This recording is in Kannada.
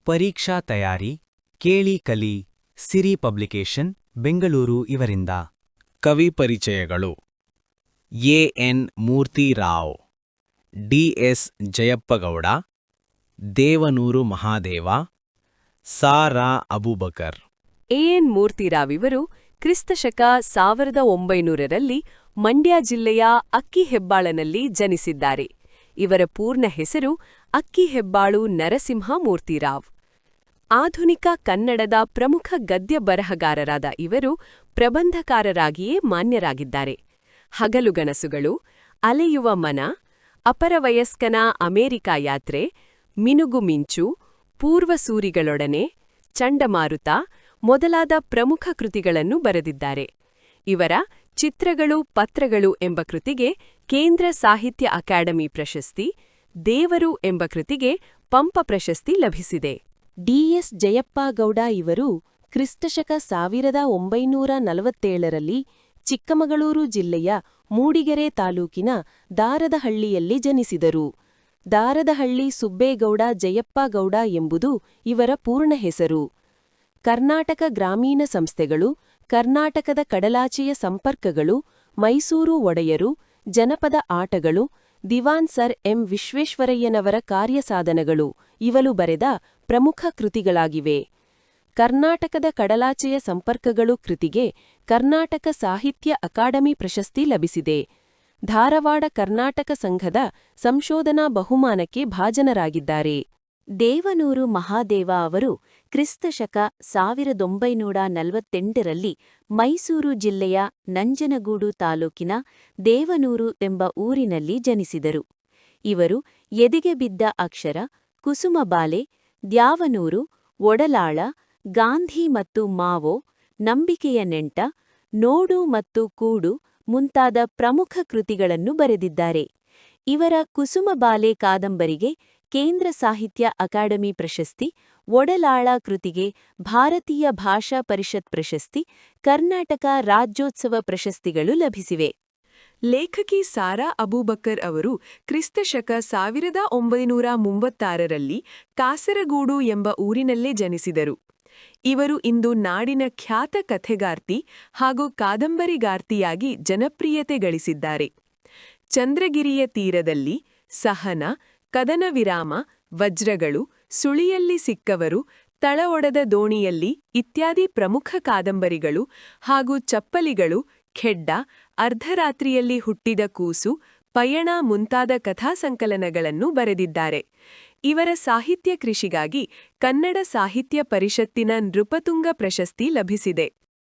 ಪರೀಕ್ಷಾ ತಯಾರಿ ಕೇಳಿ ಕಲಿ ಸಿರಿ ಪಬ್ಲಿಕೇಶನ್ ಬೆಂಗಳೂರು ಇವರಿಂದ ಕವಿ ಪರಿಚಯಗಳು ಎ.ಎನ್. ಮೂರ್ತಿರಾವ್, ಡಿ.ಎಸ್. ಜಯಪ್ಪಗೌಡ, ದೇವನೂರು ಮಹಾದೇವ, ಸಾ.ರಾ. ಅಬೂಬಕರ್. ಎ.ಎನ್. ಮೂರ್ತಿರಾವ್ ಇವರು ಕ್ರಿಸ್ತಶಕ 1900ರಲ್ಲಿ ಮಂಡ್ಯ ಜಿಲ್ಲೆಯ ಅಕ್ಕಿಹೆಬ್ಬಾಳನಲ್ಲಿ ಜನಿಸಿದ್ದಾರೆ. ಇವರ ಪೂರ್ಣ ಹೆಸರು ಅಕ್ಕಿಹೆಬ್ಬಾಳು ನರಸಿಂಹ ಮೂರ್ತಿರಾವ್. ಆಧುನಿಕ ಕನ್ನಡದ ಪ್ರಮುಖ ಗದ್ಯ ಬರಹಗಾರರಾದ ಇವರು ಪ್ರಬಂಧಕಾರರಾಗಿಯೇ ಮಾನ್ಯರಾಗಿದ್ದಾರೆ. ಹಗಲುಗನಸುಗಳು, ಅಲೆಯುವ ಮನ, ಅಪರವಯಸ್ಕನ ಅಮೆರಿಕ ಯಾತ್ರೆ, ಮಿನುಗು ಮಿಂಚು, ಪೂರ್ವಸೂರಿಗಳೊಡನೆ, ಚಂಡಮಾರುತ ಮೊದಲಾದ ಪ್ರಮುಖ ಕೃತಿಗಳನ್ನು ಬರೆದಿದ್ದಾರೆ. ಇವರ ಚಿತ್ರಗಳು ಪತ್ರಗಳು ಎಂಬ ಕೃತಿಗೆ ಕೇಂದ್ರ ಸಾಹಿತ್ಯ ಅಕಾಡೆಮಿ ಪ್ರಶಸ್ತಿ, ದೇವರು ಎಂಬ ಕೃತಿಗೆ ಪಂಪ ಪ್ರಶಸ್ತಿ ಲಭಿಸಿದೆ. ಡಿ.ಎಸ್. ಜಯಪ್ಪಗೌಡ ಇವರು ಕ್ರಿಸ್ತಶಕ 1947ರಲ್ಲಿ ಚಿಕ್ಕಮಗಳೂರು ಜಿಲ್ಲೆಯ ಮೂಡಿಗೆರೆ ತಾಲೂಕಿನ ದಾರದಹಳ್ಳಿಯಲ್ಲಿ ಜನಿಸಿದರು. ದಾರದಹಳ್ಳಿ ಸುಬ್ಬೇಗೌಡ ಜಯಪ್ಪಗೌಡ ಎಂಬುದು ಇವರ ಪೂರ್ಣ ಹೆಸರು. ಕರ್ನಾಟಕ ಗ್ರಾಮೀಣ ಸಂಸ್ಥೆಗಳು, ಕರ್ನಾಟಕದ ಕಡಲಾಚೆಯ ಸಂಪರ್ಕಗಳು, ಮೈಸೂರು ಒಡೆಯರು, ಜನಪದ ಆಟಗಳು, ದಿವಾನ್ ಸರ್ ಎಂ ವಿಶ್ವೇಶ್ವರಯ್ಯನವರ ಕಾರ್ಯಸಾಧನಗಳು ಇವಳು ಬರೆದ ಪ್ರಮುಖ ಕೃತಿಗಳಾಗಿವೆ. ಕರ್ನಾಟಕದ ಕಡಲಾಚೆಯ ಸಂಪರ್ಕಗಳು ಕೃತಿಗೆ ಕರ್ನಾಟಕ ಸಾಹಿತ್ಯ ಅಕಾಡೆಮಿ ಪ್ರಶಸ್ತಿ ಲಭಿಸಿದೆ. ಧಾರವಾಡ ಕರ್ನಾಟಕ ಸಂಘದ ಸಂಶೋಧನಾ ಬಹುಮಾನಕ್ಕೆ ಭಾಜನರಾಗಿದ್ದಾರೆ. ದೇವನೂರು ಮಹಾದೇವ ಅವರು ಕ್ರಿಸ್ತಶಕ 1948ರಲ್ಲಿ ಮೈಸೂರು ಜಿಲ್ಲೆಯ ನಂಜನಗೂಡು ತಾಲೂಕಿನ ದೇವನೂರು ಎಂಬ ಊರಿನಲ್ಲಿ ಜನಿಸಿದರು. ಇವರು ಎದೆಗೆ ಬಿದ್ದ ಅಕ್ಷರ, ಕುಸುಮಬಾಲೆ, ದ್ಯಾವನೂರು, ಒಡಲಾಳ, ಗಾಂಧಿ ಮತ್ತು ಮಾವೋ, ನಂಬಿಕೆಯ ನೆಂಟ, ನೋಡು ಮತ್ತು ಕೂಡು ಮುಂತಾದ ಪ್ರಮುಖ ಕೃತಿಗಳನ್ನು ಬರೆದಿದ್ದಾರೆ. ಇವರ ಕುಸುಮಬಾಲೆ ಕಾದಂಬರಿಗೆ ಕೇಂದ್ರ ಸಾಹಿತ್ಯ ಅಕಾಡೆಮಿ ಪ್ರಶಸ್ತಿ, ಒಡಲಾಳ ಕೃತಿಗೆ ಭಾರತೀಯ ಭಾಷಾ ಪರಿಷತ್ ಪ್ರಶಸ್ತಿ, ಕರ್ನಾಟಕ ರಾಜ್ಯೋತ್ಸವ ಪ್ರಶಸ್ತಿಗಳು ಲಭಿಸಿವೆ. ಲೇಖಕಿ ಸಾ.ರಾ. ಅಬೂಬಕರ್ ಅವರು ಕ್ರಿಸ್ತಶಕ 1936ರಲ್ಲಿ ಕಾಸರಗೂಡು ಎಂಬ ಊರಿನಲ್ಲೇ ಜನಿಸಿದರು. ಇವರು ಇಂದು ನಾಡಿನ ಖ್ಯಾತ ಕಥೆಗಾರ್ತಿ ಹಾಗೂ ಕಾದಂಬರಿಗಾರ್ತಿಯಾಗಿ ಜನಪ್ರಿಯತೆ ಗಳಿಸಿದ್ದಾರೆ. ಚಂದ್ರಗಿರಿಯ ತೀರದಲ್ಲಿ, ಸಹನ, ಕದನ ವಿರಾಮ, ವಜ್ರಗಳು, ಸುಳಿಯಲ್ಲಿ ಸಿಕ್ಕವರು, ತಳ ಒಡೆದ ದೋಣಿಯಲ್ಲಿ ಇತ್ಯಾದಿ ಪ್ರಮುಖ ಕಾದಂಬರಿಗಳು ಹಾಗೂ ಚಪ್ಪಲಿಗಳು, ಖೆಡ್ಡ, ಅರ್ಧರಾತ್ರಿಯಲ್ಲಿ ಹುಟ್ಟಿದ ಕೂಸು, ಪಯಣ ಮುಂತಾದ ಕಥಾಸಂಕಲನಗಳನ್ನು ಬರೆದಿದ್ದಾರೆ. ಇವರ ಸಾಹಿತ್ಯ ಕೃಷಿಗಾಗಿ ಕನ್ನಡ ಸಾಹಿತ್ಯ ಪರಿಷತ್ತಿನ ನೃಪತುಂಗ ಪ್ರಶಸ್ತಿ ಲಭಿಸಿದೆ.